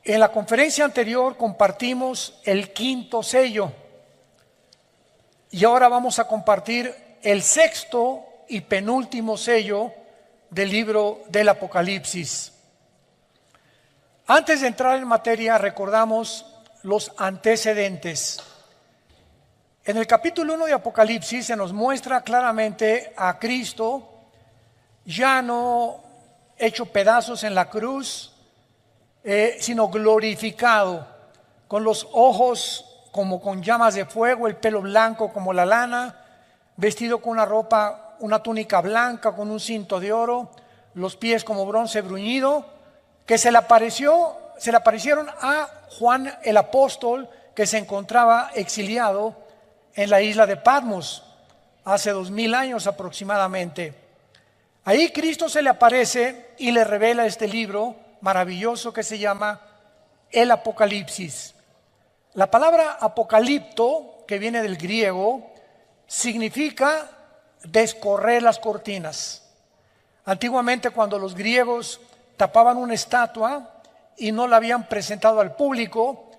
En la conferencia anterior compartimos el quinto sello y ahora vamos a compartir el sexto y penúltimo sello del libro del Apocalipsis. Antes de entrar en materia, recordamos los antecedentes. En el capítulo 1 de Apocalipsis se nos muestra claramente a Cristo ya no hecho pedazos en la cruz, sino glorificado, con los ojos como con llamas de fuego, el pelo blanco como la lana, vestido con una ropa, una túnica blanca con un cinto de oro, los pies como bronce bruñido, que se le aparecieron a Juan el apóstol, que se encontraba exiliado en la isla de Patmos hace 2000 años aproximadamente. Ahí Cristo se le aparece y le revela este libro maravilloso que se llama el Apocalipsis. La palabra apocalipto, que viene del griego, significa descorrer las cortinas. Antiguamente, cuando los griegos tapaban una estatua y no la habían presentado al público,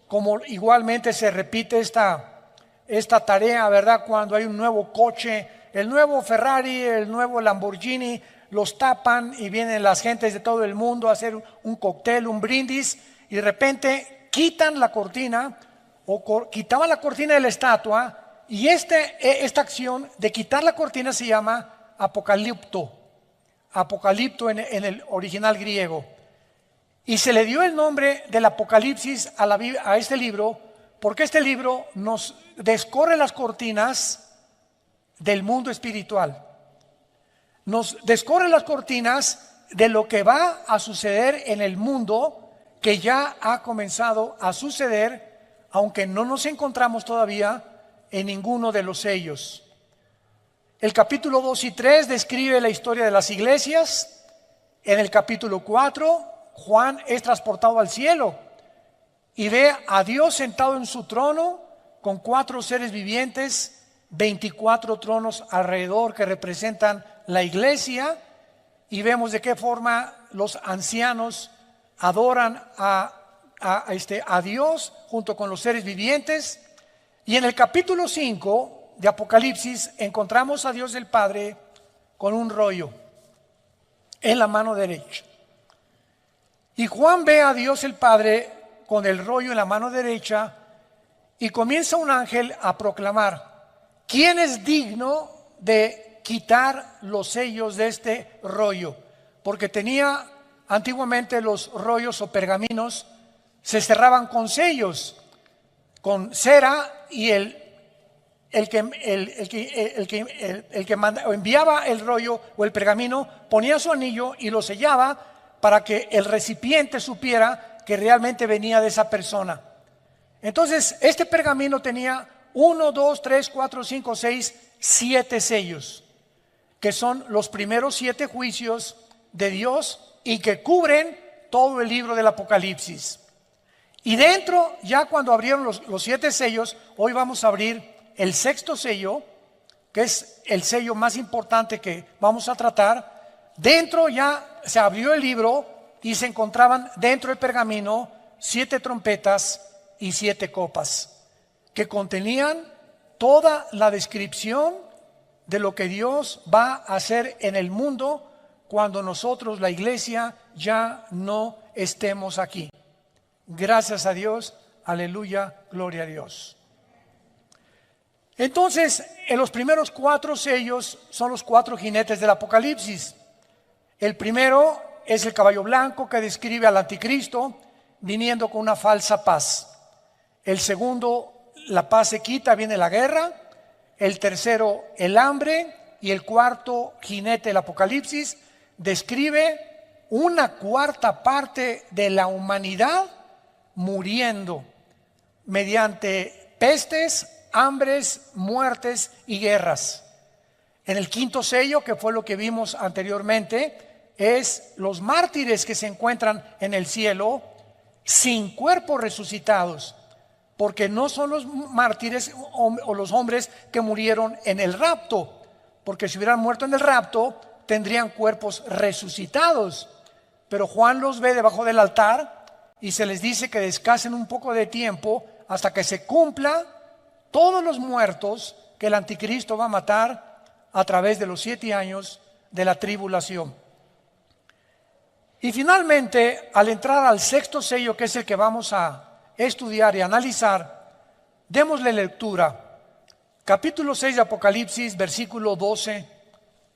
como igualmente se repite esta tarea, ¿verdad? Cuando hay un nuevo coche, el nuevo Ferrari, el nuevo Lamborghini, los tapan y vienen las gentes de todo el mundo a hacer un cóctel, un brindis, y de repente quitan la cortina o quitaban la cortina de la estatua, y esta acción de quitar la cortina se llama apocalipto en el original griego. Y se le dio el nombre del Apocalipsis a este libro porque este libro nos descorre las cortinas del mundo espiritual. Nos descorre las cortinas de lo que va a suceder en el mundo, que ya ha comenzado a suceder, aunque no nos encontramos todavía en ninguno de los sellos. El capítulo 2 y 3 describe la historia de las iglesias. En el capítulo 4, Juan es transportado al cielo y ve a Dios sentado en su trono con 4 seres vivientes, 24 tronos alrededor que representan la iglesia, y vemos de qué forma los ancianos adoran a Dios junto con los seres vivientes. Y en el capítulo 5 de Apocalipsis encontramos a Dios el Padre con un rollo en la mano derecha. Y Juan ve a Dios el Padre con el rollo en la mano derecha y comienza un ángel a proclamar: ¿quién es digno de quitar los sellos de este rollo? Porque tenía antiguamente los rollos o pergaminos, se cerraban con sellos, con cera, y el que enviaba el rollo o el pergamino ponía su anillo y lo sellaba para que el recipiente supiera que realmente venía de esa persona. Entonces, este pergamino tenía 1, 2, 3, 4, 5, 6, 7 sellos, que son los primeros 7 juicios de Dios y que cubren todo el libro del Apocalipsis. Y dentro, ya cuando abrieron los 7 sellos, hoy vamos a abrir el sexto sello, que es el sello más importante que vamos a tratar. Dentro ya se abrió el libro y se encontraban dentro del pergamino 7 trompetas y 7 copas, que contenían toda la descripción de lo que Dios va a hacer en el mundo cuando nosotros, la iglesia, ya no estemos aquí. Gracias a Dios, aleluya, gloria a Dios. Entonces, en los primeros 4 sellos son los 4 jinetes del Apocalipsis. El primero es el caballo blanco, que describe al anticristo viniendo con una falsa paz. El segundo, la paz se quita, viene la guerra. El tercero, el hambre. Y el cuarto jinete del Apocalipsis describe una cuarta parte de la humanidad muriendo mediante pestes, hambres, muertes y guerras. En el quinto sello, que fue lo que vimos anteriormente, es los mártires que se encuentran en el cielo sin cuerpos resucitados, porque no son los mártires o los hombres que murieron en el rapto, porque si hubieran muerto en el rapto tendrían cuerpos resucitados, pero Juan los ve debajo del altar y se les dice que descansen un poco de tiempo hasta que se cumpla todos los muertos que el anticristo va a matar a través de los 7 años de la tribulación. Y finalmente, al entrar al 6º sello, que es el que vamos a estudiar y analizar, démosle lectura. Capítulo 6 de Apocalipsis, versículo 12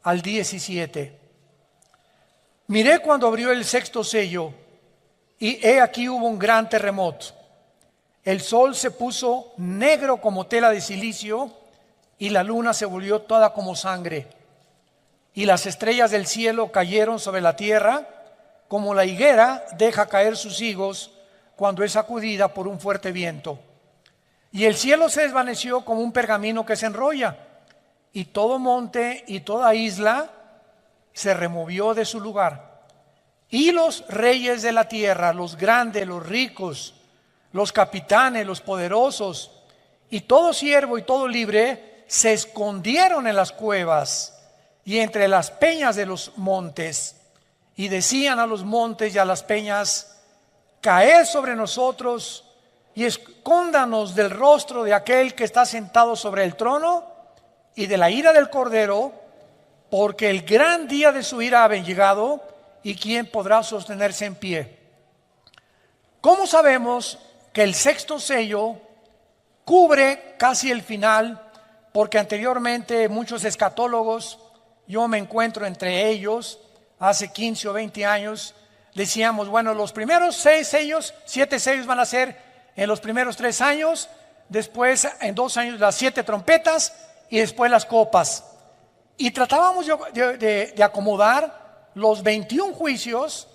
al 17. Miré cuando abrió el 6º sello, y he aquí hubo un gran terremoto. El sol se puso negro como tela de silicio, y la luna se volvió toda como sangre. Y las estrellas del cielo cayeron sobre la tierra, como la higuera deja caer sus higos cuando es sacudida por un fuerte viento. Y el cielo se desvaneció como un pergamino que se enrolla, y todo monte y toda isla se removió de su lugar. Y los reyes de la tierra, los grandes, los ricos, los capitanes, los poderosos, y todo siervo y todo libre, se escondieron en las cuevas y entre las peñas de los montes, y decían a los montes y a las peñas: caed sobre nosotros y escóndanos del rostro de aquel que está sentado sobre el trono y de la ira del Cordero, porque el gran día de su ira ha llegado, y quién podrá sostenerse en pie. ¿Cómo sabemos que el 6º sello cubre casi el final? Porque anteriormente muchos escatólogos, yo me encuentro entre ellos, hace 15 o 20 años, decíamos, bueno, los primeros 6 sellos, 7 sellos van a ser en los primeros 3 años, después en 2 años las 7 trompetas y después las copas. Y tratábamos de acomodar los 21 juicios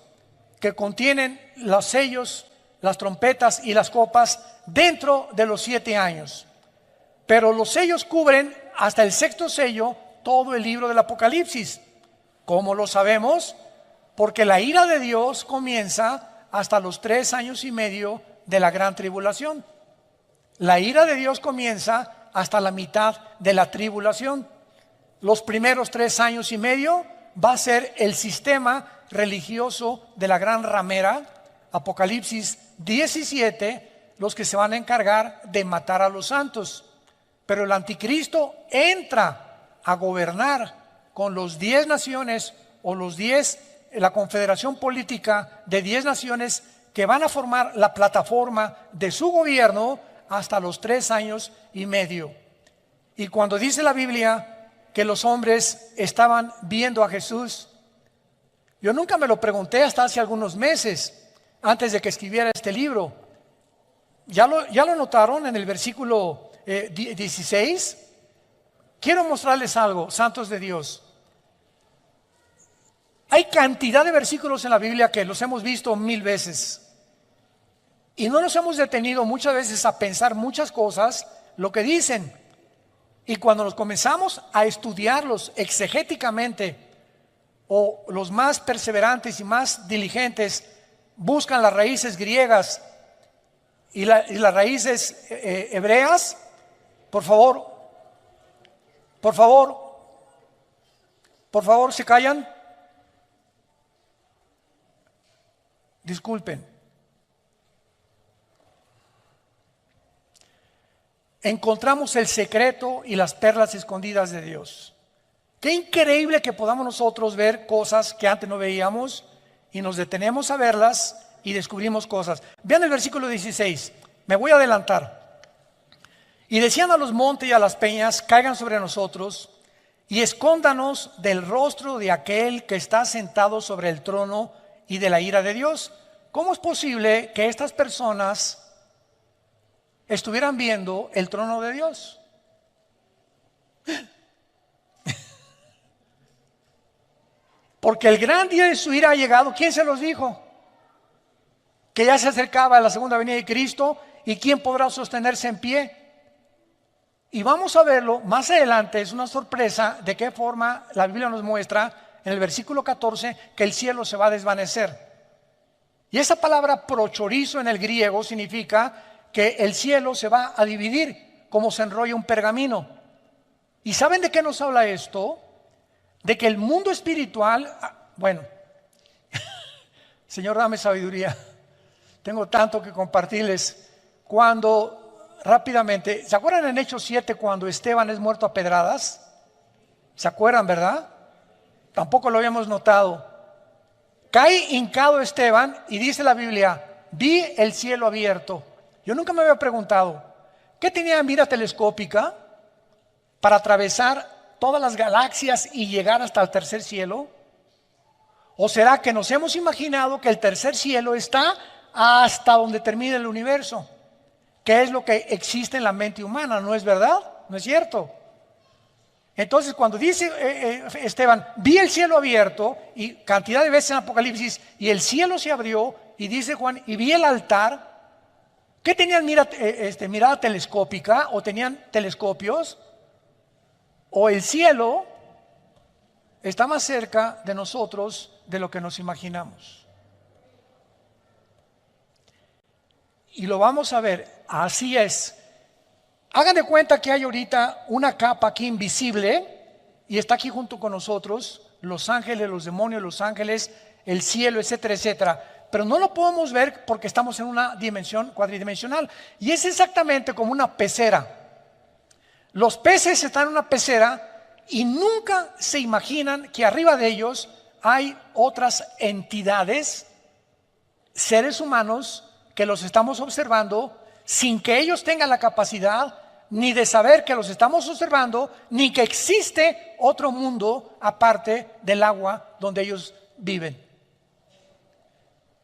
que contienen los sellos, las trompetas y las copas dentro de los 7 años. Pero los sellos cubren hasta el 6º sello todo el libro del Apocalipsis. ¿Cómo lo sabemos? Porque la ira de Dios comienza hasta los 3 años y medio de la gran tribulación. La ira de Dios comienza hasta la mitad de la tribulación. Los primeros 3 años y medio va a ser el sistema religioso de la gran ramera, Apocalipsis 17, los que se van a encargar de matar a los santos. Pero el anticristo entra a gobernar con los 10 naciones o la confederación política de 10 naciones que van a formar la plataforma de su gobierno hasta los 3 años y medio. Y cuando dice la Biblia que los hombres estaban viendo a Jesús, yo nunca me lo pregunté hasta hace algunos meses, antes de que escribiera este libro. ¿Ya lo notaron en el versículo 16? Quiero mostrarles algo, santos de Dios. Hay cantidad de versículos en la Biblia que los hemos visto 1000 veces. Y no nos hemos detenido muchas veces a pensar muchas cosas, lo que dicen. Y cuando nos comenzamos a estudiarlos exegéticamente, o los más perseverantes y más diligentes buscan las raíces griegas y las raíces hebreas, por favor, ¿se callan? Disculpen. Encontramos el secreto y las perlas escondidas de Dios. Qué increíble que podamos nosotros ver cosas que antes no veíamos y nos detenemos a verlas y descubrimos cosas. Vean el versículo 16, me voy a adelantar. Y decían a los montes y a las peñas: caigan sobre nosotros y escóndanos del rostro de aquel que está sentado sobre el trono y de la ira de Dios. ¿Cómo es posible que estas personas estuvieran viendo el trono de Dios? Porque el gran día de su ira ha llegado. ¿Quién se los dijo? Que ya se acercaba a la segunda venida de Cristo, y quién podrá sostenerse en pie. Y vamos a verlo más adelante. Es una sorpresa de qué forma la Biblia nos muestra en el versículo 14 que el cielo se va a desvanecer. Y esa palabra prochorizo en el griego significa que el cielo se va a dividir como se enrolla un pergamino. ¿Y saben de qué nos habla esto? De que el mundo espiritual, bueno, Señor, dame sabiduría. Tengo tanto que compartirles. Cuando, rápidamente, ¿se acuerdan en Hechos 7 cuando Esteban es muerto a pedradas? ¿Se acuerdan, verdad? Tampoco lo habíamos notado. Cae hincado Esteban y dice la Biblia, vi el cielo abierto. Yo nunca me había preguntado, ¿qué tenía mira telescópica para atravesar todas las galaxias y llegar hasta el tercer cielo? ¿O será que nos hemos imaginado que el tercer cielo está hasta donde termina el universo? ¿Qué es lo que existe en la mente humana? ¿No es verdad? ¿No es cierto? Entonces cuando dice Esteban, vi el cielo abierto, y cantidad de veces en Apocalipsis, y el cielo se abrió, y dice Juan, y vi el altar. ¿Qué tenían mirada telescópica? ¿O tenían telescopios? ¿O el cielo está más cerca de nosotros de lo que nos imaginamos? Y lo vamos a ver, así es. Hagan de cuenta que hay ahorita una capa aquí invisible y está aquí junto con nosotros, los ángeles, los demonios, los ángeles, el cielo, etcétera, etcétera. Pero no lo podemos ver porque estamos en una dimensión cuadridimensional. Y es exactamente como una pecera. Los peces están en una pecera y nunca se imaginan que arriba de ellos hay otras entidades, seres humanos, que los estamos observando sin que ellos tengan la capacidad ni de saber que los estamos observando, ni que existe otro mundo aparte del agua donde ellos viven.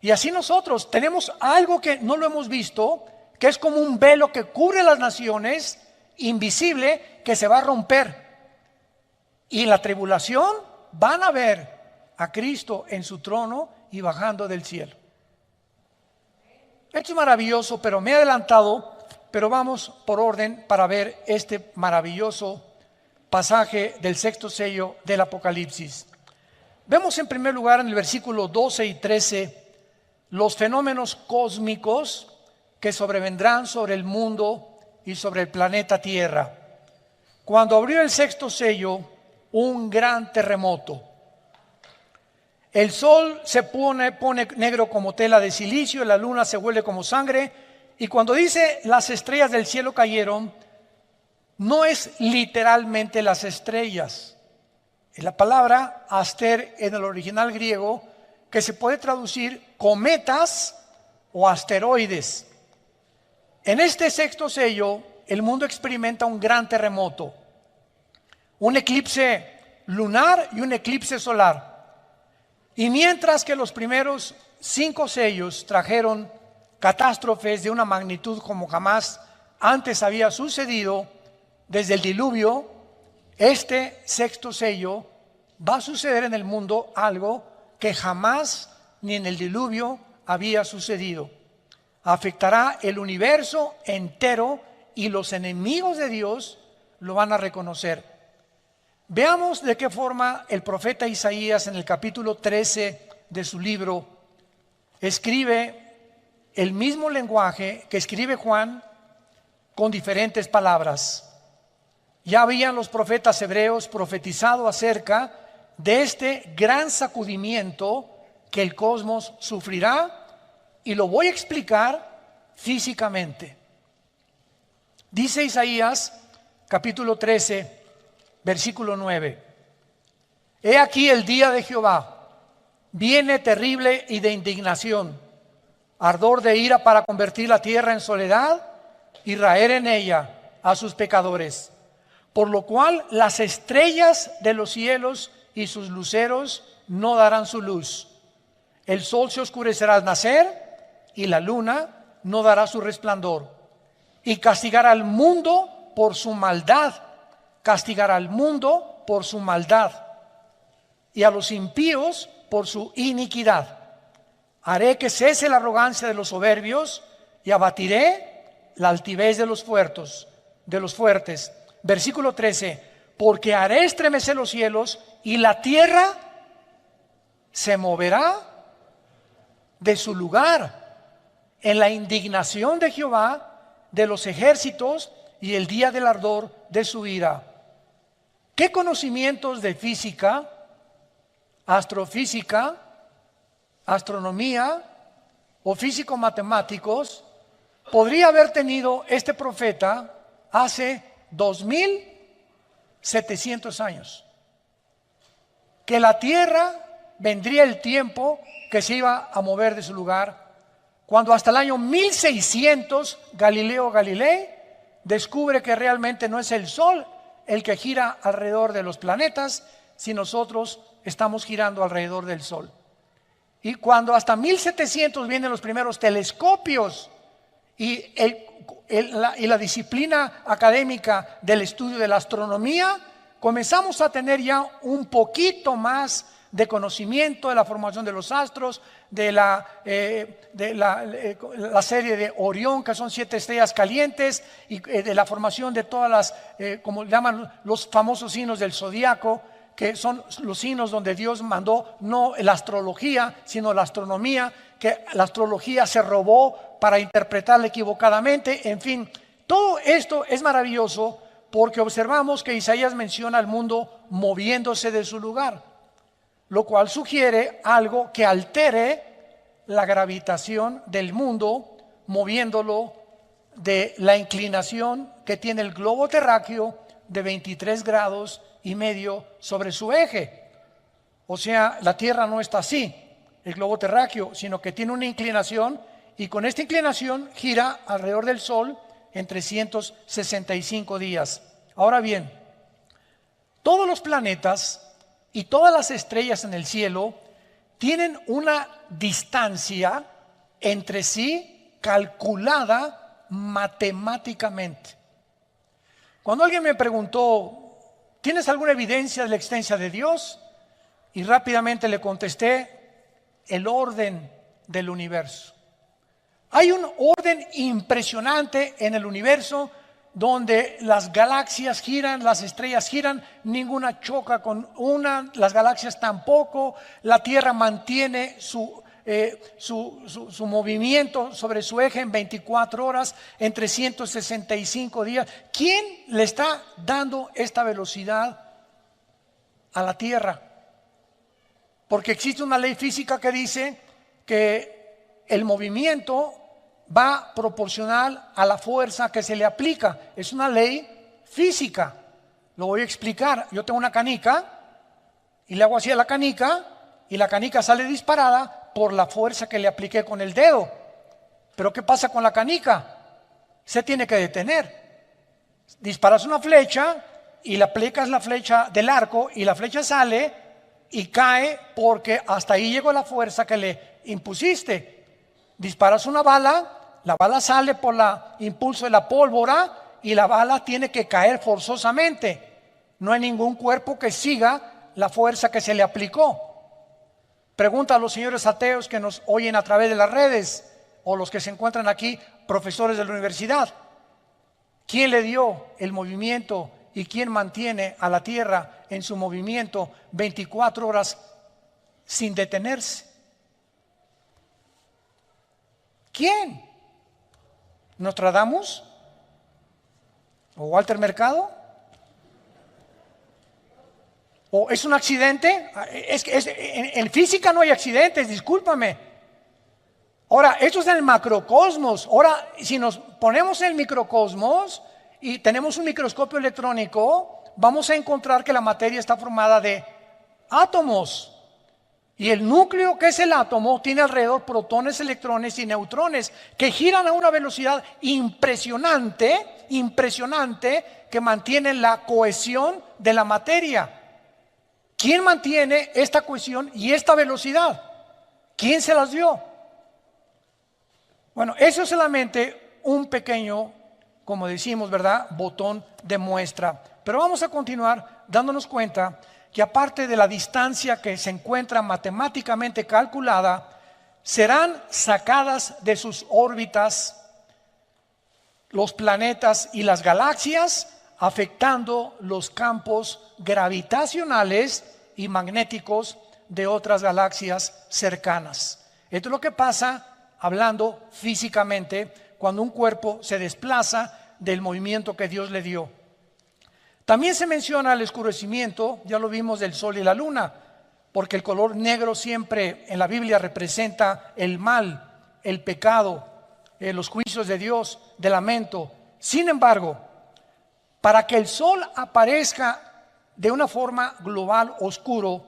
Y así nosotros tenemos algo que no lo hemos visto, que es como un velo que cubre las naciones, invisible, que se va a romper. Y en la tribulación van a ver a Cristo en su trono y bajando del cielo. Esto es maravilloso, pero me he adelantado. Pero vamos por orden para ver este maravilloso pasaje del sexto sello del Apocalipsis. Vemos en primer lugar en el versículo 12 y 13 los fenómenos cósmicos que sobrevendrán sobre el mundo y sobre el planeta Tierra. Cuando abrió el sexto sello, un gran terremoto. El sol se pone negro como tela de silicio, la luna se vuelve como sangre. Y cuando dice las estrellas del cielo cayeron, no es literalmente las estrellas. Es la palabra aster en el original griego, que se puede traducir cometas o asteroides. En este sexto sello, el mundo experimenta un gran terremoto, un eclipse lunar y un eclipse solar. Y mientras que los primeros 5 sellos trajeron catástrofes de una magnitud como jamás antes había sucedido desde el diluvio, este sexto sello va a suceder en el mundo algo que jamás ni en el diluvio había sucedido. Afectará el universo entero y los enemigos de Dios lo van a reconocer. Veamos de qué forma el profeta Isaías en el capítulo 13 de su libro escribe el mismo lenguaje que escribe Juan con diferentes palabras. Ya habían los profetas hebreos profetizado acerca de este gran sacudimiento que el cosmos sufrirá, y lo voy a explicar físicamente. Dice Isaías capítulo 13 versículo 9: He aquí el día de Jehová, viene terrible y de indignación, ardor de ira para convertir la tierra en soledad y raer en ella a sus pecadores. Por lo cual las estrellas de los cielos y sus luceros no darán su luz. El sol se oscurecerá al nacer y la luna no dará su resplandor. Y castigará al mundo por su maldad. Castigará al mundo por su maldad. Y a los impíos por su iniquidad. Haré que cese la arrogancia de los soberbios y abatiré la altivez de los fuertes. Versículo 13: Porque haré estremecer los cielos y la tierra se moverá de su lugar en la indignación de Jehová de los ejércitos y el día del ardor de su ira. ¿Qué conocimientos de física, astrofísica, astronomía o físicos matemáticos podría haber tenido este profeta hace 2700 años? Que la tierra vendría el tiempo que se iba a mover de su lugar, cuando hasta el año 1600 Galileo Galilei descubre que realmente no es el Sol el que gira alrededor de los planetas, si nosotros estamos girando alrededor del Sol. Y cuando hasta 1700 vienen los primeros telescopios y la disciplina académica del estudio de la astronomía, comenzamos a tener ya un poquito más de conocimiento de la formación de los astros, de la serie de Orión, que son 7 estrellas calientes, y de la formación de todas las, como llaman los famosos signos del zodiaco, que son los signos donde Dios mandó no la astrología, sino la astronomía, que la astrología se robó para interpretarla equivocadamente. En fin, todo esto es maravilloso porque observamos que Isaías menciona al mundo moviéndose de su lugar, lo cual sugiere algo que altere la gravitación del mundo, moviéndolo de la inclinación que tiene el globo terráqueo de 23 grados y medio sobre su eje. O sea, la Tierra no está así, el globo terráqueo, sino que tiene una inclinación, y con esta inclinación gira alrededor del Sol en 365 días. Ahora bien, todos los planetas y todas las estrellas en el cielo tienen una distancia entre sí calculada matemáticamente. Cuando alguien me preguntó, ¿tienes alguna evidencia de la existencia de Dios? Y rápidamente le contesté, el orden del universo. Hay un orden impresionante en el universo donde las galaxias giran, las estrellas giran, ninguna choca con una, las galaxias tampoco, la Tierra mantiene su movimiento sobre su eje en 24 horas, en 365 días. ¿Quién le está dando esta velocidad a la Tierra? Porque existe una ley física que dice que el movimiento va proporcional a la fuerza que se le aplica. Es una ley física. Lo voy a explicar. Yo tengo una canica y le hago así a la canica y la canica sale disparada por la fuerza que le apliqué con el dedo. Pero ¿qué pasa con la canica? Se tiene que detener. Disparas una flecha y le aplicas la flecha del arco y la flecha sale y cae porque hasta ahí llegó la fuerza que le impusiste. Disparas una bala, la bala sale por el impulso de la pólvora y la bala tiene que caer forzosamente. No hay ningún cuerpo que siga la fuerza que se le aplicó. Pregunta a los señores ateos que nos oyen a través de las redes o los que se encuentran aquí, profesores de la universidad. ¿Quién le dio el movimiento y quién mantiene a la Tierra en su movimiento 24 horas sin detenerse? ¿Quién? ¿Nostradamus? ¿O Walter Mercado? ¿O es un accidente? En física no hay accidentes, discúlpame. Ahora, esto es en el macrocosmos. Ahora, si nos ponemos en el microcosmos y tenemos un microscopio electrónico, vamos a encontrar que la materia está formada de átomos. Y el núcleo, que es el átomo, tiene alrededor protones, electrones y neutrones que giran a una velocidad impresionante, que mantienen la cohesión de la materia. ¿Quién mantiene esta cohesión y esta velocidad? ¿Quién se las dio? Bueno, eso es solamente un pequeño, como decimos, ¿verdad?, botón de muestra. Pero vamos a continuar dándonos cuenta que aparte de la distancia que se encuentra matemáticamente calculada, serán sacadas de sus órbitas los planetas y las galaxias, afectando los campos gravitacionales y magnéticos de otras galaxias cercanas. Esto es lo que pasa, hablando físicamente, cuando un cuerpo se desplaza del movimiento que Dios le dio. También se menciona el oscurecimiento, ya lo vimos, del sol y la luna, porque el color negro siempre en la Biblia representa el mal, el pecado, los juicios de Dios, de lamento. Sin embargo, para que el sol aparezca de una forma global oscuro,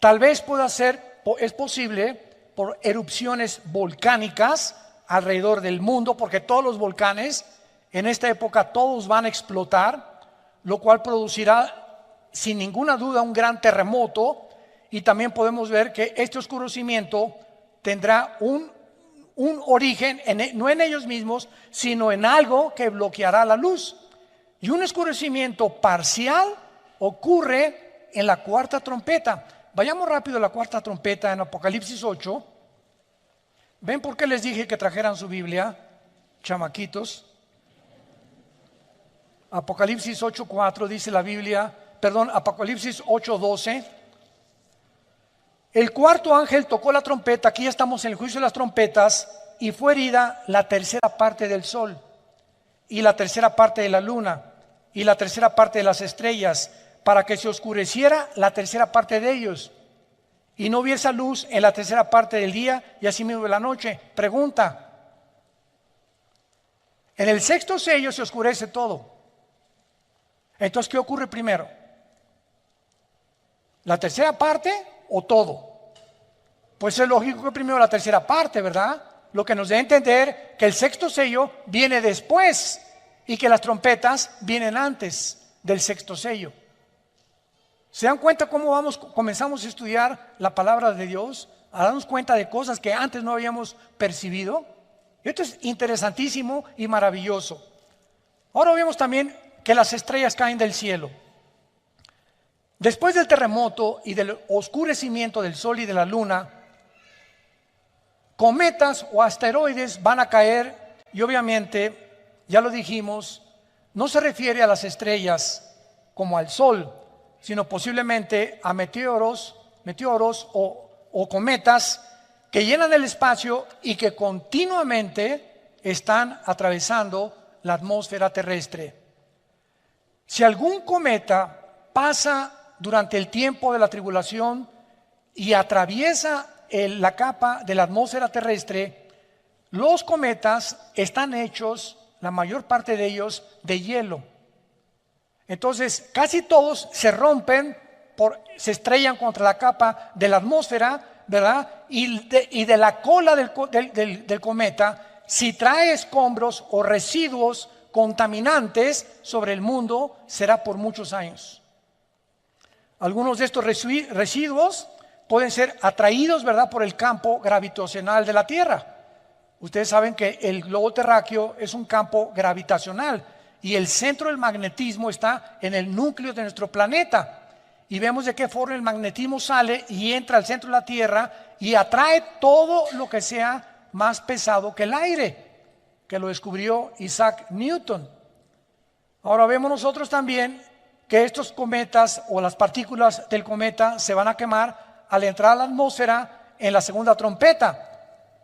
tal vez pueda ser, es posible por erupciones volcánicas alrededor del mundo, porque todos los volcanes en esta época todos van a explotar, lo cual producirá sin ninguna duda un gran terremoto. Y también podemos ver que este oscurecimiento tendrá un origen no en ellos mismos, sino en algo que bloqueará la luz. Y un oscurecimiento parcial ocurre en la cuarta trompeta. Vayamos rápido a la cuarta trompeta en Apocalipsis 8. ¿Ven por qué les dije que trajeran su Biblia, chamaquitos? Apocalipsis 8:4 dice la Biblia, Apocalipsis 8:12. El cuarto ángel tocó la trompeta, aquí ya estamos en el juicio de las trompetas, y fue herida la tercera parte del sol, y la tercera parte de la luna, y la tercera parte de las estrellas, para que se oscureciera la tercera parte de ellos, y no hubiese luz en la tercera parte del día, y así mismo de la noche. Pregunta: en el sexto sello se oscurece todo. Entonces, ¿qué ocurre primero? ¿La tercera parte o todo? Pues es lógico que primero la tercera parte, ¿verdad? Lo que nos da a entender que el sexto sello viene después y que las trompetas vienen antes del sexto sello. ¿Se dan cuenta cómo comenzamos a estudiar la palabra de Dios? A darnos cuenta de cosas que antes no habíamos percibido. Esto es interesantísimo y maravilloso. Ahora vemos también que las estrellas caen del cielo. Después del terremoto y del oscurecimiento del sol y de la luna, cometas o asteroides van a caer, y obviamente, ya lo dijimos, no se refiere a las estrellas como al sol, sino posiblemente a meteoros o cometas que llenan el espacio y que continuamente están atravesando la atmósfera terrestre. Si algún cometa pasa durante el tiempo de la tribulación y atraviesa la capa de la atmósfera terrestre, los cometas están hechos, la mayor parte de ellos, de hielo. Entonces, casi todos se rompen, se estrellan contra la capa de la atmósfera, ¿verdad? Y de la cola del cometa, si trae escombros o residuos contaminantes sobre el mundo, será por muchos años. Algunos de estos residuos pueden ser atraídos, ¿verdad?, por el campo gravitacional de la Tierra. Ustedes saben que el globo terráqueo es un campo gravitacional y el centro del magnetismo está en el núcleo de nuestro planeta. Y vemos de qué forma el magnetismo sale y entra al centro de la Tierra y atrae todo lo que sea más pesado que el aire, que lo descubrió Isaac Newton. Ahora vemos nosotros también que estos cometas o las partículas del cometa se van a quemar al entrar a la atmósfera en la segunda trompeta,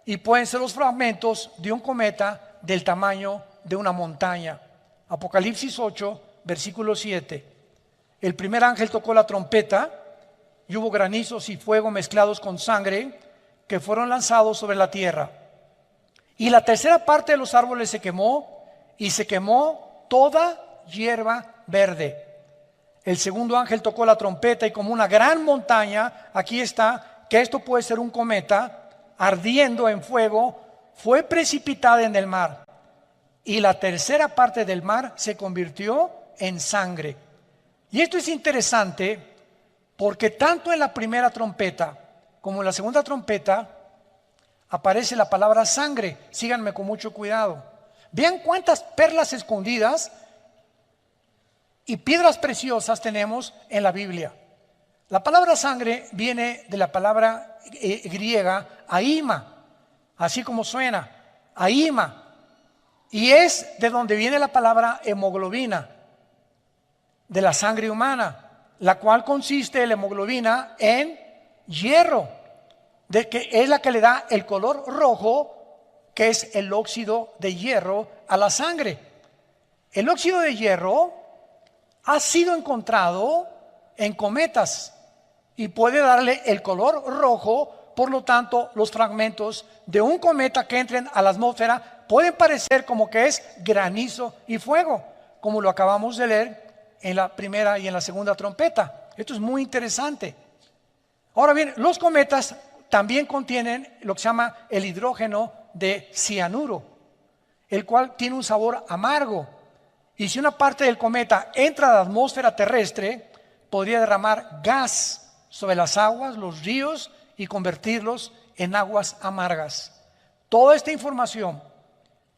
y pueden ser los fragmentos de un cometa del tamaño de una montaña. Apocalipsis 8, versículo 7. El primer ángel tocó la trompeta y hubo granizos y fuego mezclados con sangre que fueron lanzados sobre la tierra. Y la tercera parte de los árboles se quemó, y se quemó toda hierba verde. El segundo ángel tocó la trompeta y como una gran montaña, aquí está, que esto puede ser un cometa, ardiendo en fuego, fue precipitada en el mar. Y la tercera parte del mar se convirtió en sangre. Y esto es interesante porque tanto en la primera trompeta como en la segunda trompeta aparece la palabra sangre. Síganme con mucho cuidado. Vean cuántas perlas escondidas y piedras preciosas tenemos en la Biblia. La palabra sangre viene de la palabra griega aima, así como suena, aima, y es de donde viene la palabra hemoglobina, de la sangre humana, la cual consiste la hemoglobina en hierro, de que es la que le da el color rojo, que es el óxido de hierro a la sangre. El óxido de hierro ha sido encontrado en cometas y puede darle el color rojo por lo tanto, los fragmentos de un cometa que entren a la atmósfera pueden parecer como que es granizo y fuego, como lo acabamos de leer en la primera y en la segunda trompeta. Esto es muy interesante. Ahora bien, los cometas también contienen lo que se llama el hidrógeno de cianuro, el cual tiene un sabor amargo. Y si una parte del cometa entra a la atmósfera terrestre, podría derramar gas sobre las aguas, los ríos, y convertirlos en aguas amargas. Toda esta información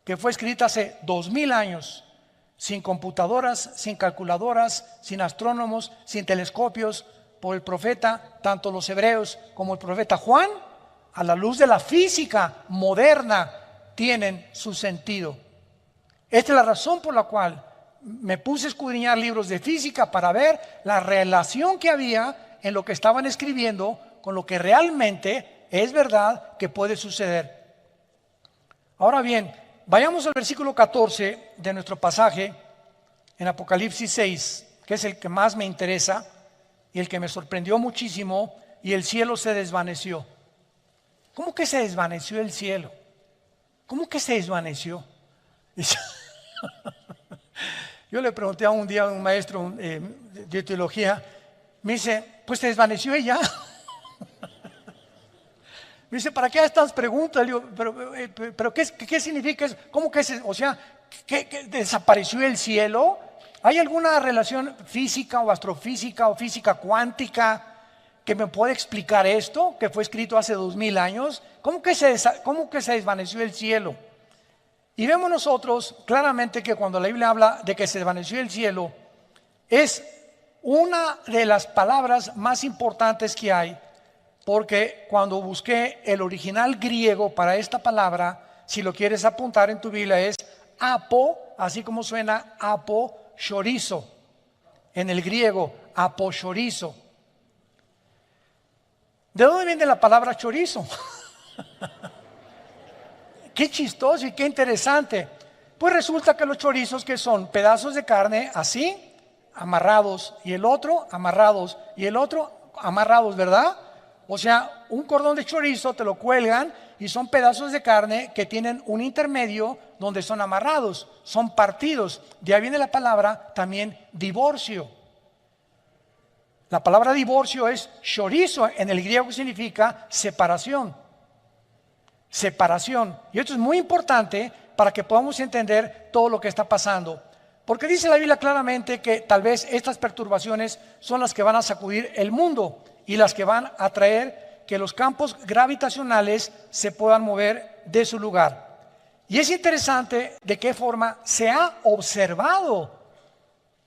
que fue escrita hace 2000 años, sin computadoras, sin calculadoras, sin astrónomos, sin telescopios, por el profeta, tanto los hebreos como el profeta Juan, a la luz de la física moderna, tienen su sentido. Esta es la razón por la cual me puse a escudriñar libros de física para ver la relación que había en lo que estaban escribiendo con lo que realmente es verdad que puede suceder. Ahora bien, vayamos al versículo 14 de nuestro pasaje en Apocalipsis 6, que es el que más me interesa y el que me sorprendió muchísimo, y el cielo se desvaneció. ¿Cómo que se desvaneció el cielo? ¿Cómo que se desvaneció? Yo le pregunté a un día a un maestro de teología, me dice, pues se desvaneció ella. Me dice, ¿para qué estas preguntas? Le digo, pero ¿qué significa eso? ¿Cómo que ¿qué desapareció el cielo? ¿Hay alguna relación física o astrofísica o física cuántica que me pueda explicar esto, que fue escrito hace 2000 años? ¿Cómo que se desvaneció el cielo? Y vemos nosotros claramente que cuando la Biblia habla de que se desvaneció el cielo, es una de las palabras más importantes que hay, porque cuando busqué el original griego para esta palabra, si lo quieres apuntar en tu Biblia, es apo, así como suena aposhorizo, en el griego, aposhorizo. ¿De dónde viene la palabra chorizo? Qué chistoso y qué interesante. Pues resulta que los chorizos, que son pedazos de carne así, amarrados, y el otro amarrados, y el otro amarrados, ¿verdad? O sea, un cordón de chorizo te lo cuelgan y son pedazos de carne que tienen un intermedio donde son amarrados, son partidos. De ahí viene la palabra también divorcio. La palabra divorcio es chorizo, en el griego significa separación. Separación. Y esto es muy importante para que podamos entender todo lo que está pasando. Porque dice la Biblia claramente que tal vez estas perturbaciones son las que van a sacudir el mundo y las que van a traer que los campos gravitacionales se puedan mover de su lugar. Y es interesante de qué forma se ha observado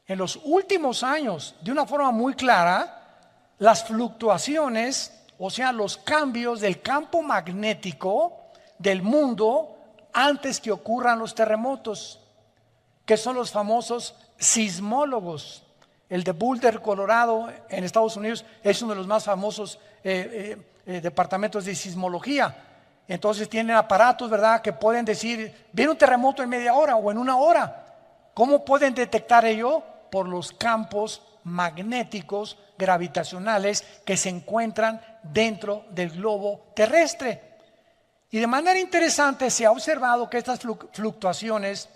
en los últimos años de una forma muy clara las fluctuaciones, o sea, los cambios del campo magnético del mundo antes que ocurran los terremotos, que son los famosos sismólogos. El de Boulder, Colorado, en Estados Unidos, es uno de los más famosos departamentos de sismología. Entonces tienen aparatos, ¿verdad?, que pueden decir, viene un terremoto en media hora o en una hora. ¿Cómo pueden detectar ello? Por los campos magnéticos gravitacionales que se encuentran dentro del globo terrestre. Y de manera interesante se ha observado que estas fluctuaciones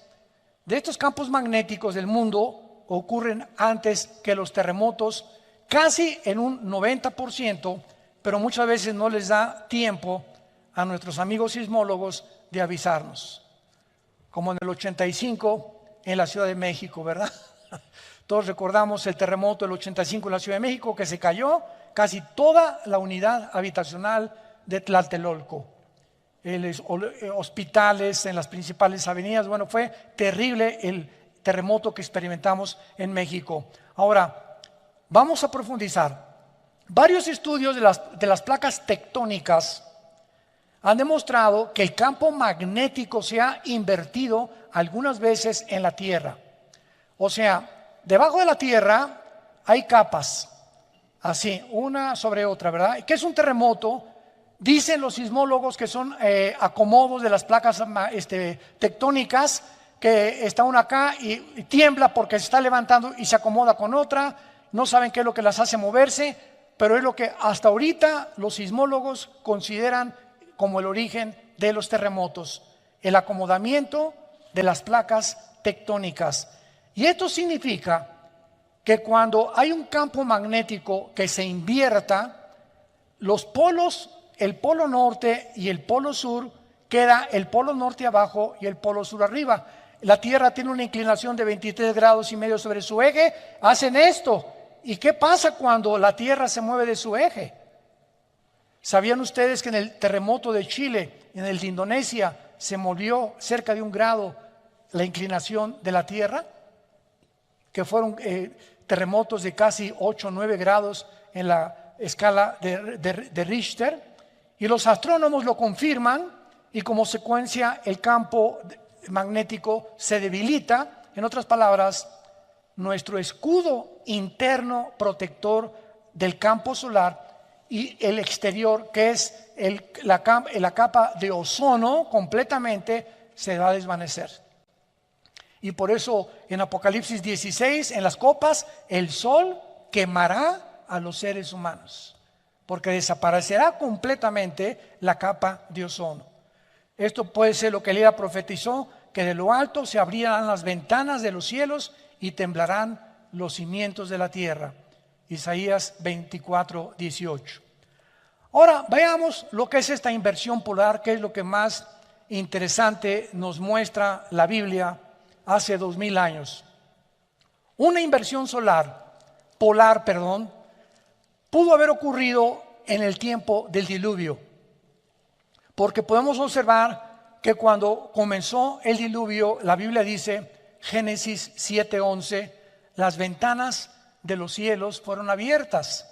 de estos campos magnéticos del mundo ocurren antes que los terremotos, casi en un 90%, pero muchas veces no les da tiempo a nuestros amigos sismólogos de avisarnos. Como en el 85 en la Ciudad de México, ¿verdad? Todos recordamos el terremoto del 85 en la Ciudad de México, que se cayó casi toda la unidad habitacional de Tlatelolco. Hospitales en las principales avenidas. Bueno, fue terrible el terremoto que experimentamos en México. Ahora, vamos a profundizar. Varios estudios de las placas tectónicas han demostrado que el campo magnético se ha invertido algunas veces en la Tierra. O sea, debajo de la Tierra hay capas, así, una sobre otra, ¿verdad? ¿Qué es un terremoto? Dicen los sismólogos que son acomodos de las placas tectónicas, que está una acá y tiembla porque se está levantando y se acomoda con otra, no saben qué es lo que las hace moverse. pero es lo que hasta ahorita los sismólogos consideran como el origen de los terremotos, el acomodamiento de las placas tectónicas. Y esto significa que cuando hay un campo magnético que se invierta, los polos, el polo norte y el polo sur, queda el polo norte abajo y el polo sur arriba. La Tierra tiene una inclinación de 23 grados y medio sobre su eje, hacen esto. ¿Y qué pasa cuando la Tierra se mueve de su eje? ¿Sabían ustedes que en el terremoto de Chile, en el de Indonesia, se movió cerca de 1 grado la inclinación de la Tierra? Que fueron terremotos de casi 8 o 9 grados en la escala de Richter. Y los astrónomos lo confirman y como consecuencia el campo magnético se debilita. En otras palabras, nuestro escudo interno protector del campo solar y el exterior, que es la capa de ozono, completamente se va a desvanecer. Y por eso en Apocalipsis 16, en las copas, el sol quemará a los seres humanos, porque desaparecerá completamente la capa de ozono. Esto puede ser lo que Elías profetizó, que de lo alto se abrirán las ventanas de los cielos y temblarán los cimientos de la tierra. Isaías 24, 18. Ahora veamos lo que es esta inversión polar, que es lo que más interesante nos muestra la Biblia hace 2000 años. Una inversión polar, pudo haber ocurrido en el tiempo del diluvio, porque podemos observar que cuando comenzó el diluvio, la Biblia dice, Génesis 7:11, las ventanas de los cielos fueron abiertas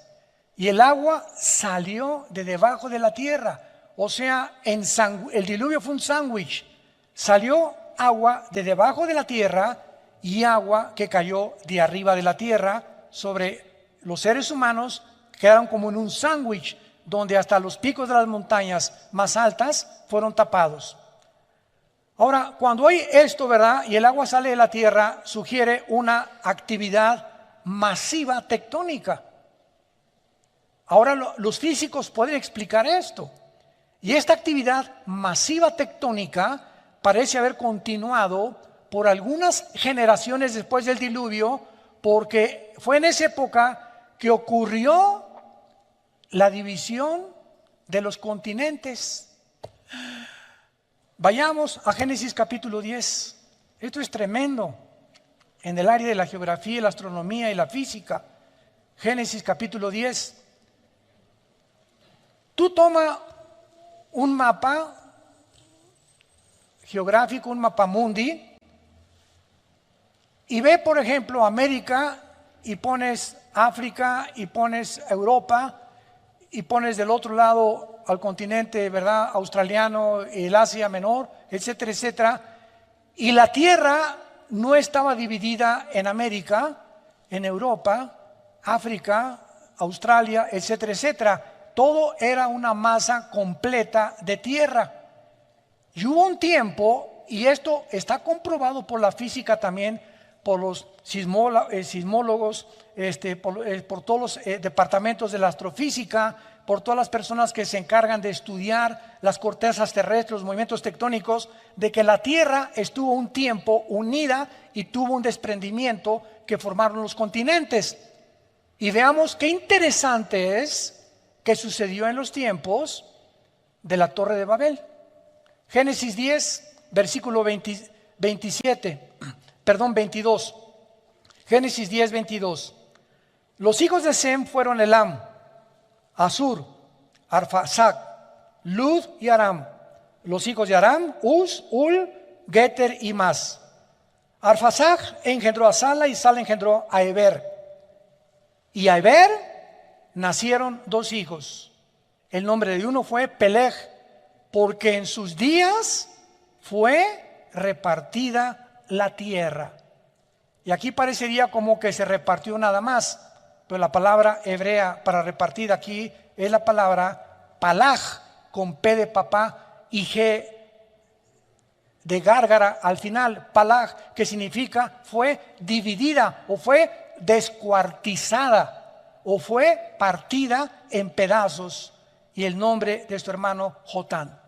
y el agua salió de debajo de la tierra. O sea, el diluvio fue un sándwich. Salió agua de debajo de la tierra y agua que cayó de arriba de la tierra sobre los seres humanos. Quedaron como en un sándwich donde hasta los picos de las montañas más altas fueron tapados. Ahora, cuando hay esto, ¿verdad? Y el agua sale de la tierra, sugiere una actividad masiva tectónica. Ahora los físicos pueden explicar esto. Y esta actividad masiva tectónica parece haber continuado por algunas generaciones después del diluvio, porque fue en esa época que ocurrió la división de los continentes. Vayamos a Génesis capítulo 10. Esto es tremendo en el área de la geografía, la astronomía y la física. Génesis capítulo 10. Tú toma un mapa geográfico, un mapa mundi, y ve, por ejemplo, América, y pones África, y pones Europa, y pones del otro lado al continente, ¿verdad?, australiano, el Asia Menor, etcétera, etcétera. Y la Tierra no estaba dividida en América, en Europa, África, Australia, etcétera, etcétera. Todo era una masa completa de tierra. Y hubo un tiempo, y esto está comprobado por la física también, por los sismólogos, por todos los departamentos de la astrofísica, por todas las personas que se encargan de estudiar las cortezas terrestres, los movimientos tectónicos, de que la Tierra estuvo un tiempo unida y tuvo un desprendimiento que formaron los continentes. Y veamos qué interesante es que sucedió en los tiempos de la Torre de Babel. Génesis 10, versículo 22. Génesis 10, 22. Los hijos de Sem fueron Elam, Asur, Arfaxad, Lud y Aram. Los hijos de Aram, Uz, Ul, Geter y Mas. Arfaxad engendró a Sala y Sala engendró a Eber. Y a Eber nacieron 2 hijos. El nombre de uno fue Peleg, porque en sus días fue repartida la tierra. Y aquí parecería como que se repartió nada más, pero la palabra hebrea para repartir aquí es la palabra palaj, con P de papá y G de gárgara al final. Palaj, que significa fue dividida o fue descuartizada o fue partida en pedazos, y el nombre de su hermano Jotán.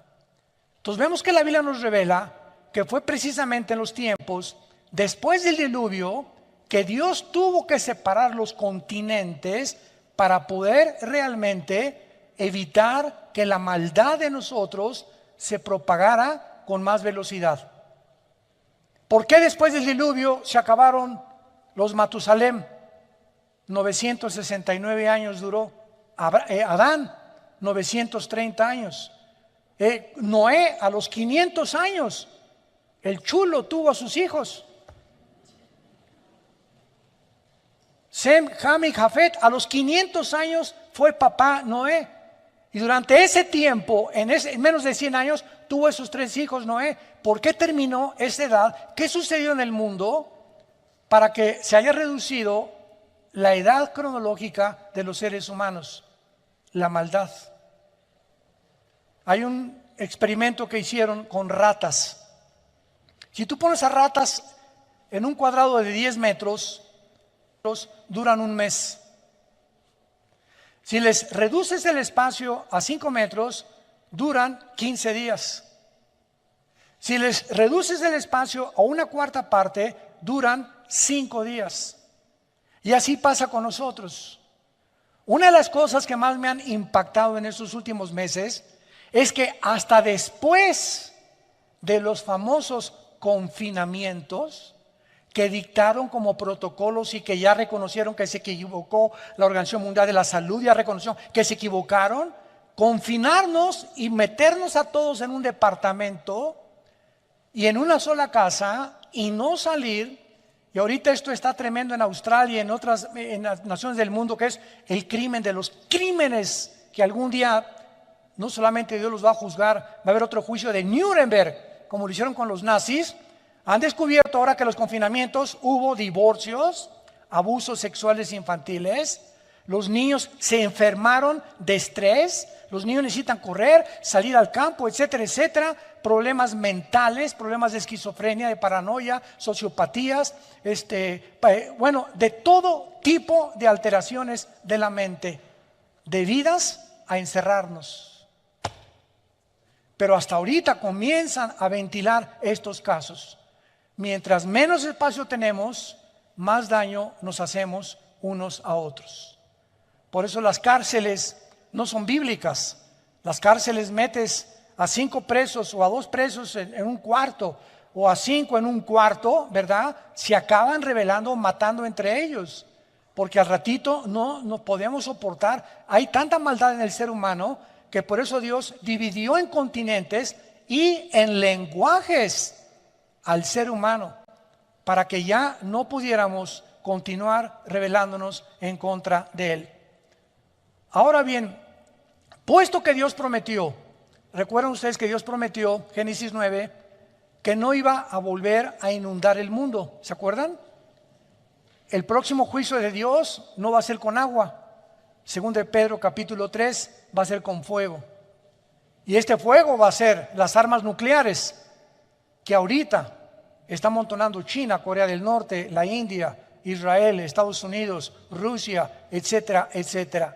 Entonces vemos que la Biblia nos revela que fue precisamente en los tiempos después del diluvio que Dios tuvo que separar los continentes para poder realmente evitar que la maldad de nosotros se propagara con más velocidad. ¿Por qué después del diluvio se acabaron los Matusalem? 969 años duró. Adán, 930 años. Noé, a los 500 años. El chulo tuvo a sus hijos. Sem, Ham y Jafet, a los 500 años fue papá Noé. Y durante ese tiempo, en menos de 100 años, tuvo esos 3 hijos Noé. ¿Por qué terminó esa edad? ¿Qué sucedió en el mundo para que se haya reducido la edad cronológica de los seres humanos? La maldad. Hay un experimento que hicieron con ratas. Si tú pones a ratas en un cuadrado de 10 metros, duran un mes. Si les reduces el espacio a 5 metros, duran 15 días. Si les reduces el espacio a una cuarta parte, duran 5 días. Y así pasa con nosotros. Una de las cosas que más me han impactado en estos últimos meses es que hasta después de los famosos confinamientos que dictaron como protocolos y que ya reconocieron que se equivocó, la Organización Mundial de la Salud ya reconoció que se equivocaron, confinarnos y meternos a todos en un departamento y en una sola casa y no salir. Y ahorita esto está tremendo en Australia y en las naciones del mundo, que es el crimen de los crímenes, que algún día no solamente Dios los va a juzgar, va a haber otro juicio de Nuremberg, como lo hicieron con los nazis. Han descubierto ahora que en los confinamientos hubo divorcios, abusos sexuales infantiles, los niños se enfermaron de estrés, los niños necesitan correr, salir al campo, etcétera, etcétera, problemas mentales, problemas de esquizofrenia, de paranoia, sociopatías, de todo tipo de alteraciones de la mente, debidas a encerrarnos. Pero hasta ahorita comienzan a ventilar estos casos. Mientras menos espacio tenemos, más daño nos hacemos unos a otros. Por eso las cárceles no son bíblicas. Las cárceles metes a 5 presos o a 2 presos en un cuarto, o a 5 en un cuarto, ¿verdad? Se acaban rebelando, matando entre ellos. Porque al ratito no podemos soportar. Hay tanta maldad en el ser humano que por eso Dios dividió en continentes y en lenguajes al ser humano, para que ya no pudiéramos continuar rebelándonos en contra de Él. Ahora bien, puesto que Dios prometió, recuerdan ustedes que Dios prometió, Génesis 9, que no iba a volver a inundar el mundo, ¿se acuerdan? El próximo juicio de Dios no va a ser con agua, según de Pedro capítulo 3, va a ser con fuego. Y este fuego va a ser las armas nucleares que ahorita está amontonando China, Corea del Norte, la India, Israel, Estados Unidos, Rusia, etcétera, etcétera.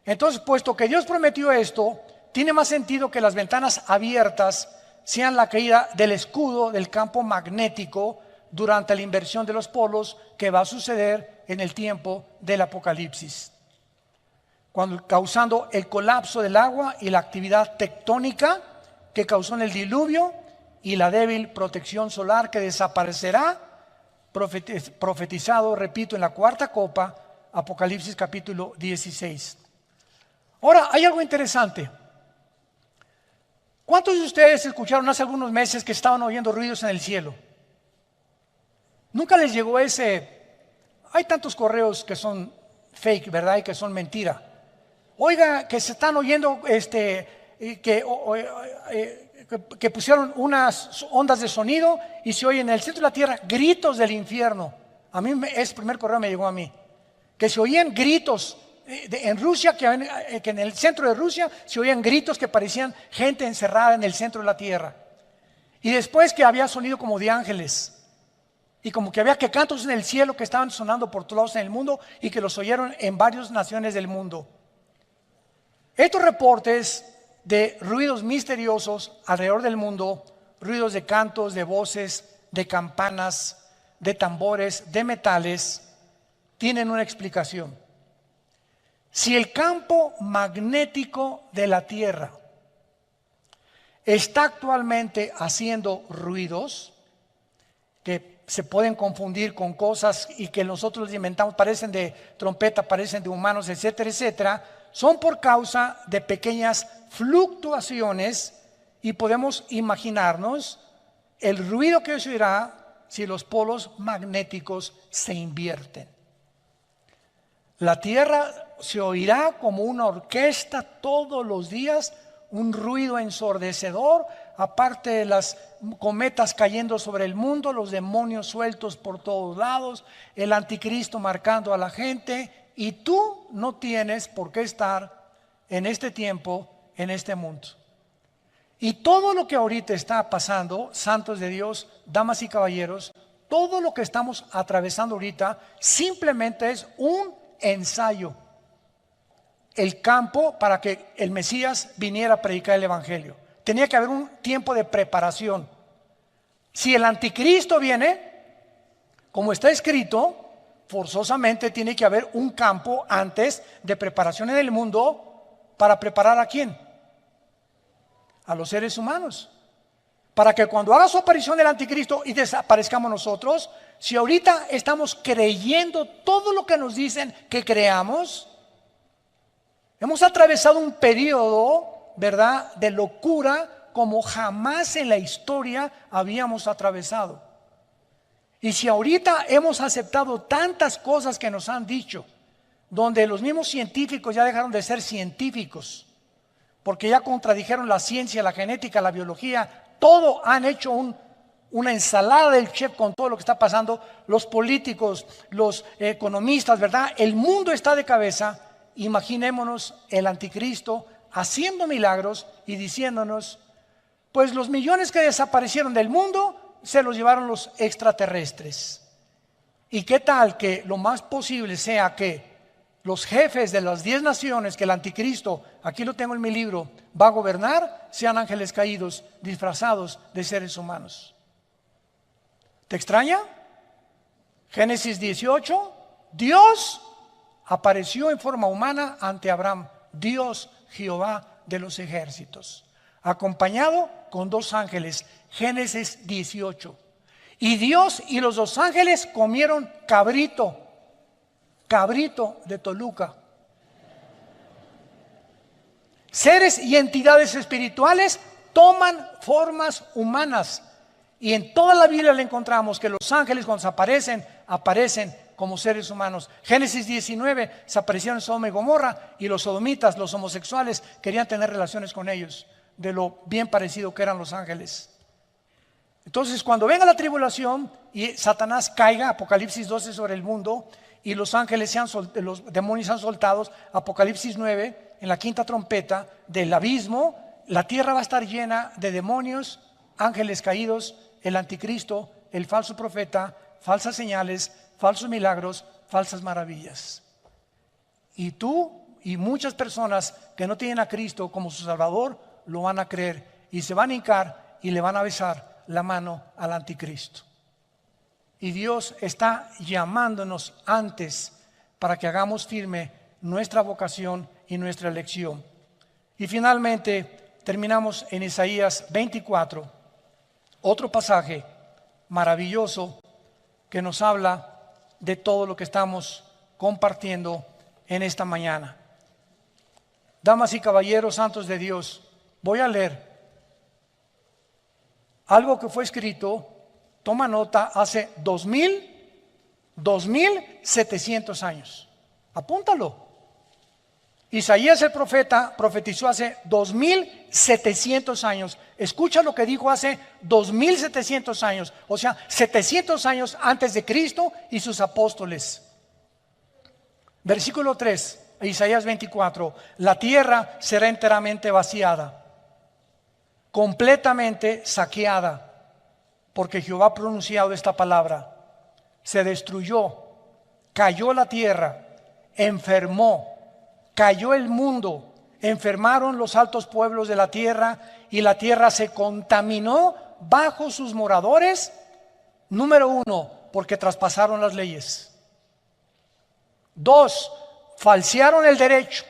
Entonces, puesto que Dios prometió esto, tiene más sentido que las ventanas abiertas sean la caída del escudo del campo magnético durante la inversión de los polos que va a suceder en el tiempo del Apocalipsis, causando el colapso del agua y la actividad tectónica que causó en el diluvio y la débil protección solar que desaparecerá, profetizado, repito, en la cuarta copa, Apocalipsis capítulo 16. Ahora, hay algo interesante. ¿Cuántos de ustedes escucharon hace algunos meses que estaban oyendo ruidos en el cielo? Nunca les llegó ese. Hay tantos correos que son fake, ¿verdad? Y que son mentira. Oiga, que se están oyendo que pusieron unas ondas de sonido y se oyen en el centro de la tierra gritos del infierno. A mí ese primer correo me llegó a mí, que se oían gritos en Rusia, que en el centro de Rusia se oían gritos que parecían gente encerrada en el centro de la tierra. Y después que había sonido como de ángeles. Y como que había que cantos en el cielo que estaban sonando por todos lados en el mundo y que los oyeron en varias naciones del mundo. Estos reportes de ruidos misteriosos alrededor del mundo, ruidos de cantos, de voces, de campanas, de tambores, de metales, tienen una explicación. Si el campo magnético de la Tierra está actualmente haciendo ruidos que se pueden confundir con cosas y que nosotros los inventamos, parecen de trompeta, parecen de humanos, etcétera, etcétera, son por causa de pequeñas fluctuaciones y podemos imaginarnos el ruido que se oirá si los polos magnéticos se invierten. La Tierra se oirá como una orquesta todos los días, un ruido ensordecedor, aparte de las cometas cayendo sobre el mundo, los demonios sueltos por todos lados, el anticristo marcando a la gente, y tú no tienes por qué estar en este tiempo, en este mundo. Y todo lo que ahorita está pasando, santos de Dios, damas y caballeros, todo lo que estamos atravesando ahorita simplemente es un ensayo, el campo para que el Mesías viniera a predicar el Evangelio. Tenía que haber un tiempo de preparación. Si el anticristo viene, como está escrito, forzosamente tiene que haber un campo antes de preparación en el mundo. ¿Para preparar a quién? A los seres humanos. Para que cuando haga su aparición el anticristo y desaparezcamos nosotros, si ahorita estamos creyendo todo lo que nos dicen que creamos, hemos atravesado un periodo, ¿verdad?, de locura como jamás en la historia habíamos atravesado. Y si ahorita hemos aceptado tantas cosas que nos han dicho, donde los mismos científicos ya dejaron de ser científicos, porque ya contradijeron la ciencia, la genética, la biología, todo han hecho una ensalada del chef con todo lo que está pasando, los políticos, los economistas, ¿verdad? El mundo está de cabeza. Imaginémonos el anticristo haciendo milagros y diciéndonos, pues los millones que desaparecieron del mundo se los llevaron los extraterrestres. ¿Y qué tal que lo más posible sea que los jefes de las 10 naciones que el anticristo, aquí lo tengo en mi libro, va a gobernar, sean ángeles caídos disfrazados de seres humanos? ¿Te extraña? Génesis 18, Dios apareció en forma humana ante Abraham, Dios Jehová de los ejércitos, acompañado con 2 ángeles. Génesis 18. Y Dios y los 2 ángeles comieron cabrito de Toluca. Seres y entidades espirituales toman formas humanas. Y en toda la Biblia le encontramos que los ángeles cuando aparecen como seres humanos. Génesis 19, se aparecieron en Sodoma y Gomorra y los sodomitas, los homosexuales, querían tener relaciones con ellos, de lo bien parecido que eran los ángeles. Entonces cuando venga la tribulación y Satanás caiga, Apocalipsis 12 sobre el mundo, y los ángeles los demonios sean soltados, Apocalipsis 9, en la 5ª trompeta del abismo, la tierra va a estar llena de demonios, ángeles caídos, el anticristo, el falso profeta, falsas señales, falsos milagros, falsas maravillas. Y tú y muchas personas que no tienen a Cristo como su Salvador lo van a creer y se van a hincar y le van a besar la mano al anticristo. Y Dios está llamándonos antes para que hagamos firme nuestra vocación y nuestra elección. Y finalmente terminamos en Isaías 24, otro pasaje maravilloso que nos habla de todo lo que estamos compartiendo en esta mañana. Damas y caballeros santos de Dios, voy a leer algo que fue escrito, toma nota, hace 2700 años. Apúntalo. Isaías el profeta profetizó hace 2700 años. Escucha lo que dijo hace 2700 años, o sea, 700 años antes de Cristo y sus apóstoles. Versículo 3, Isaías 24: la tierra será enteramente vaciada, completamente saqueada, porque Jehová ha pronunciado esta palabra. se destruyó, cayó la tierra, enfermó, cayó el mundo, enfermaron los altos pueblos de la tierra y la tierra se contaminó bajo sus moradores. Número 1, porque traspasaron las leyes. 2, falsearon el derecho.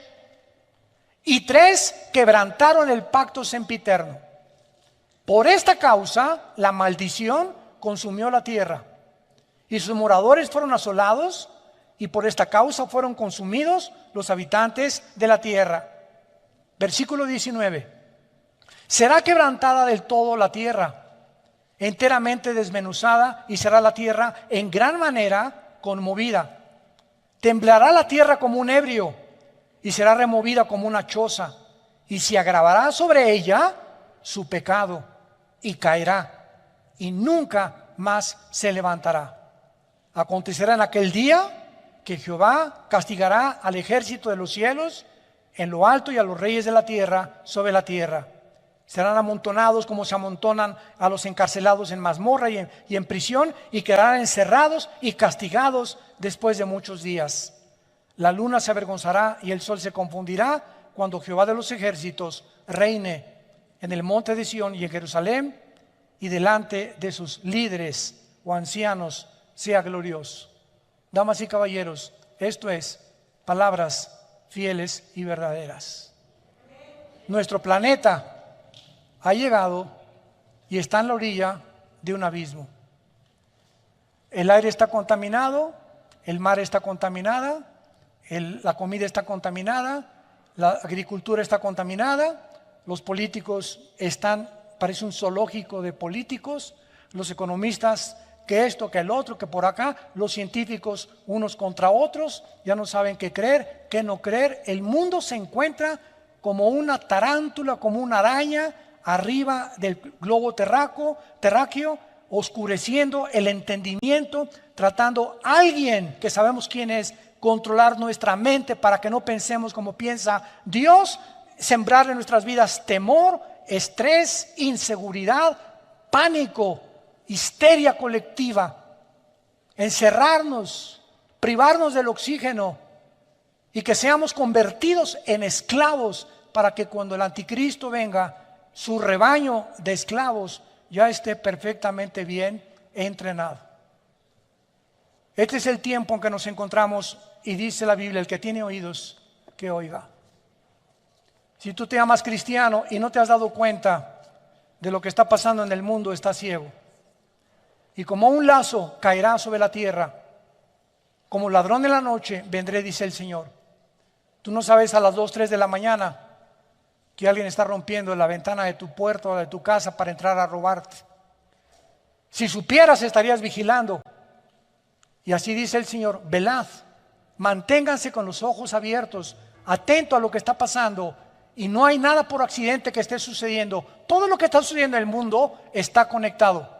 Y 3, quebrantaron el pacto sempiterno. Por esta causa, la maldición consumió la tierra y sus moradores fueron asolados, y por esta causa fueron consumidos los habitantes de la tierra. Versículo 19. Será quebrantada del todo la tierra, enteramente desmenuzada, y será la tierra en gran manera conmovida. Temblará la tierra como un ebrio, y será removida como una choza, y se agravará sobre ella su pecado, y caerá, y nunca más se levantará. Acontecerá en aquel día que Jehová castigará al ejército de los cielos en lo alto y a los reyes de la tierra sobre la tierra. Serán amontonados como se amontonan a los encarcelados en mazmorra y en prisión, y quedarán encerrados y castigados después de muchos días. La luna se avergonzará y el sol se confundirá cuando Jehová de los ejércitos reine en el monte de Sión y en Jerusalén, y delante de sus líderes o ancianos sea glorioso. Damas y caballeros, esto es palabras fieles y verdaderas. Nuestro planeta ha llegado y está en la orilla de un abismo. El aire está contaminado, el mar está contaminada, la comida está contaminada, la agricultura está contaminada, los políticos están, parece un zoológico de políticos, los economistas que esto, que el otro, que por acá, los científicos unos contra otros, ya no saben qué creer, qué no creer. El mundo se encuentra como una tarántula, como una araña arriba del globo terráqueo, oscureciendo el entendimiento, tratando a alguien que sabemos quién es, controlar nuestra mente para que no pensemos como piensa Dios, sembrar en nuestras vidas temor, estrés, inseguridad, pánico, histeria colectiva, encerrarnos, privarnos del oxígeno, y que seamos convertidos en esclavos para que cuando el anticristo venga, su rebaño de esclavos ya esté perfectamente bien entrenado. Este es el tiempo en que nos encontramos, y dice la Biblia: el que tiene oídos, que oiga. Si tú te llamas cristiano y no te has dado cuenta de lo que está pasando en el mundo, estás ciego. Y como un lazo caerá sobre la tierra, como ladrón en la noche vendré, dice el Señor. Tú no sabes a las 2, 3 de la mañana que alguien está rompiendo la ventana de tu puerta o de tu casa para entrar a robarte. Si supieras, estarías vigilando. Y así dice el Señor: velad, manténganse con los ojos abiertos, atento a lo que está pasando. Y no hay nada por accidente que esté sucediendo. Todo lo que está sucediendo en el mundo está conectado.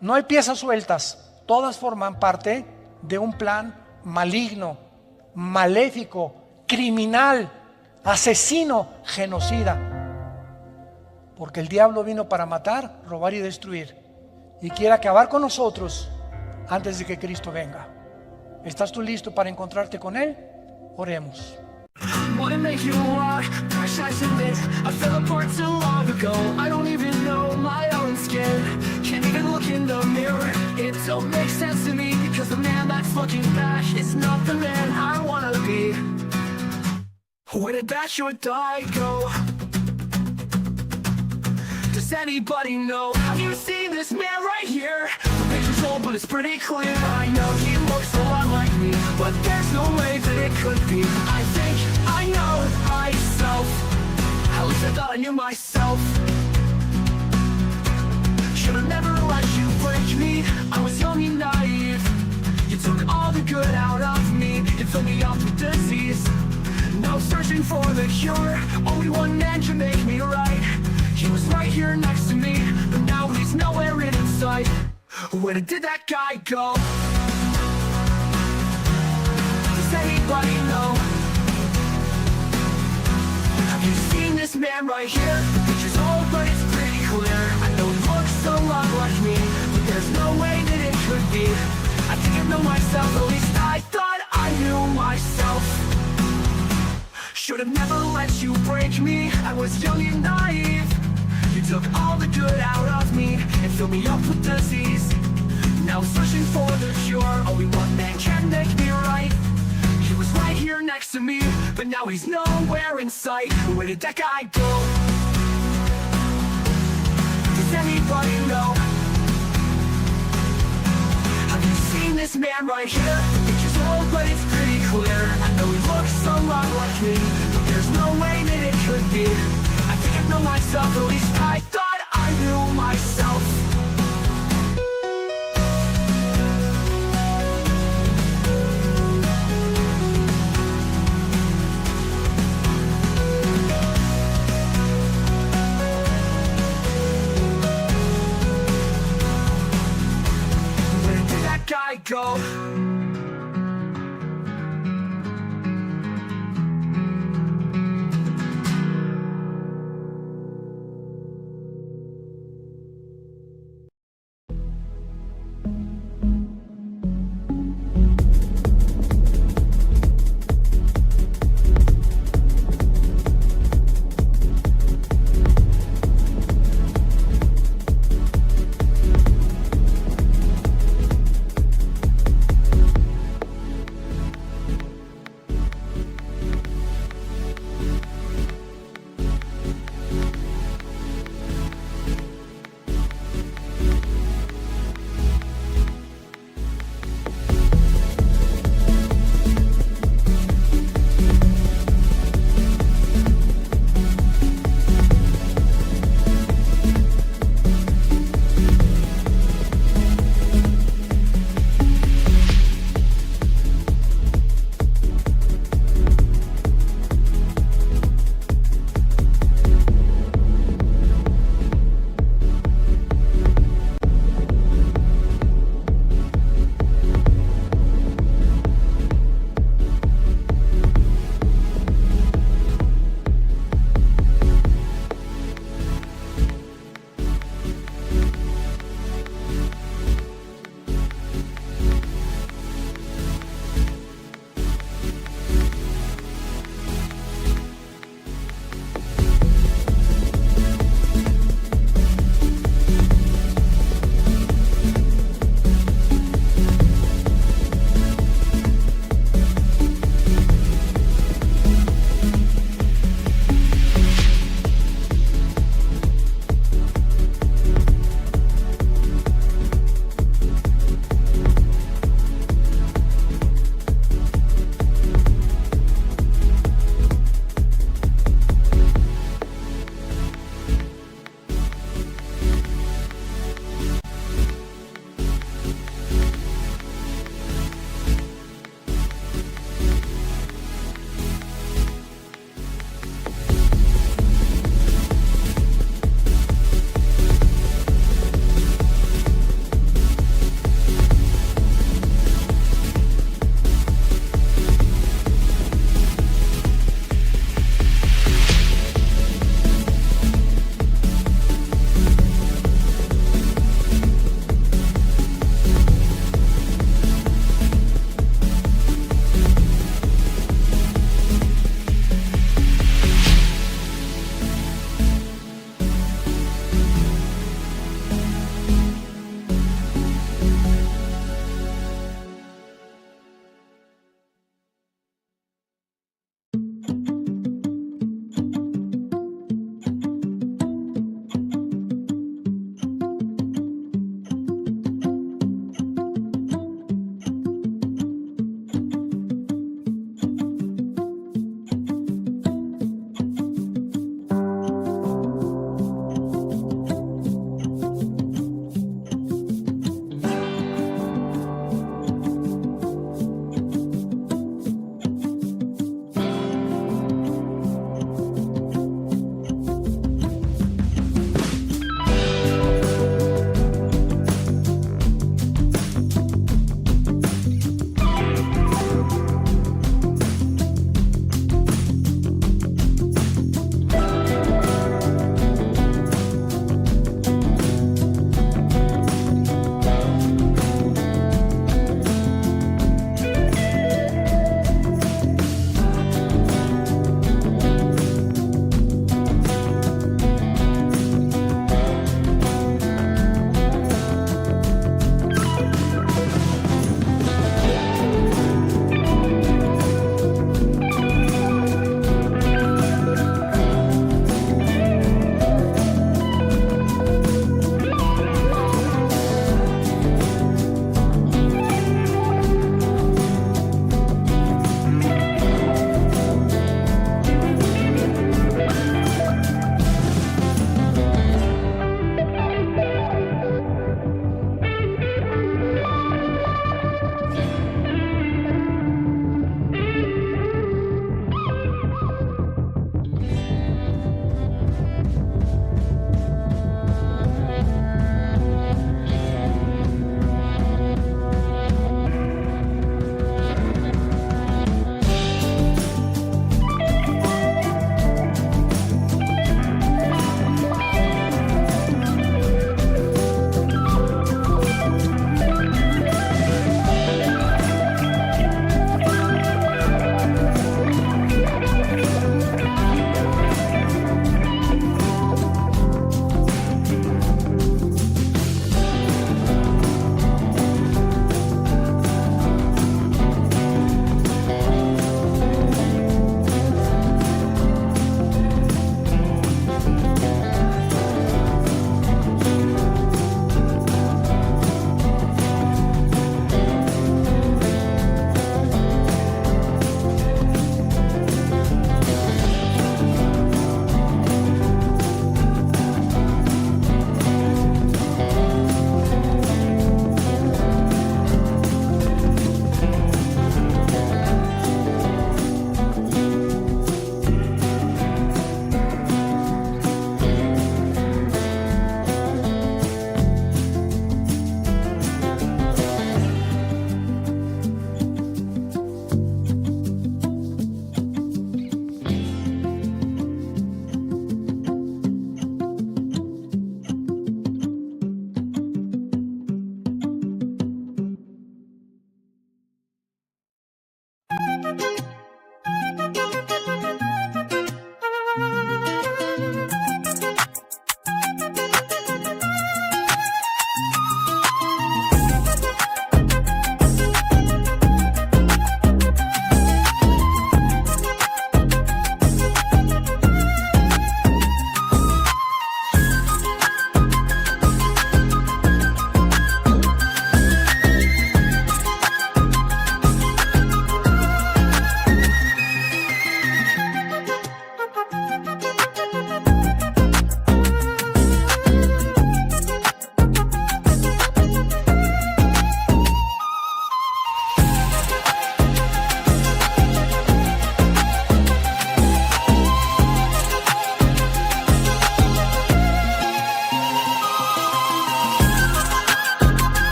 No hay piezas sueltas, todas forman parte de un plan maligno, maléfico, criminal, asesino, genocida. Porque el diablo vino para matar, robar y destruir, y quiere acabar con nosotros antes de que Cristo venga. ¿Estás tú listo para encontrarte con Él? Oremos. Wanna make you walk, fresh I submit. I fell apart too long ago. I don't even know my own skin. Can't even look in the mirror. It don't make sense to me, because the man that's looking back is not the man I wanna be. Where did that short guy go? Does anybody know? Have you seen this man right here? The picture's old, but it's pretty clear. I know he looks a lot like me, but there's no way that it could be. I think I know myself. At least I thought I knew myself. Should've never let you break me. I was young and naive. You took all the good out of me. You filled me up with disease. No searching for the cure. Only one man can make me right. He was right here next to me, but now he's nowhere in sight. Where did that guy go? Does anybody know? Have you seen this man right here? The picture's old, but it's pretty clear. I know he looks a lot like me, but there's no way that it could be. be. I didn't know myself, at least I thought I knew myself. Should've never let you break me, I was young and naive. You took all the good out of me and filled me up with disease. Now I'm searching for the cure, only one man can make me right. He was right here next to me, but now he's nowhere in sight. Where did that guy go? Does anybody know? Have you seen this man right here? The picture's old, but it's pretty clear. I know he looks a lot like me, but there's no way that it could be. I didn't know myself, at least I thought I knew myself. Where did that guy go?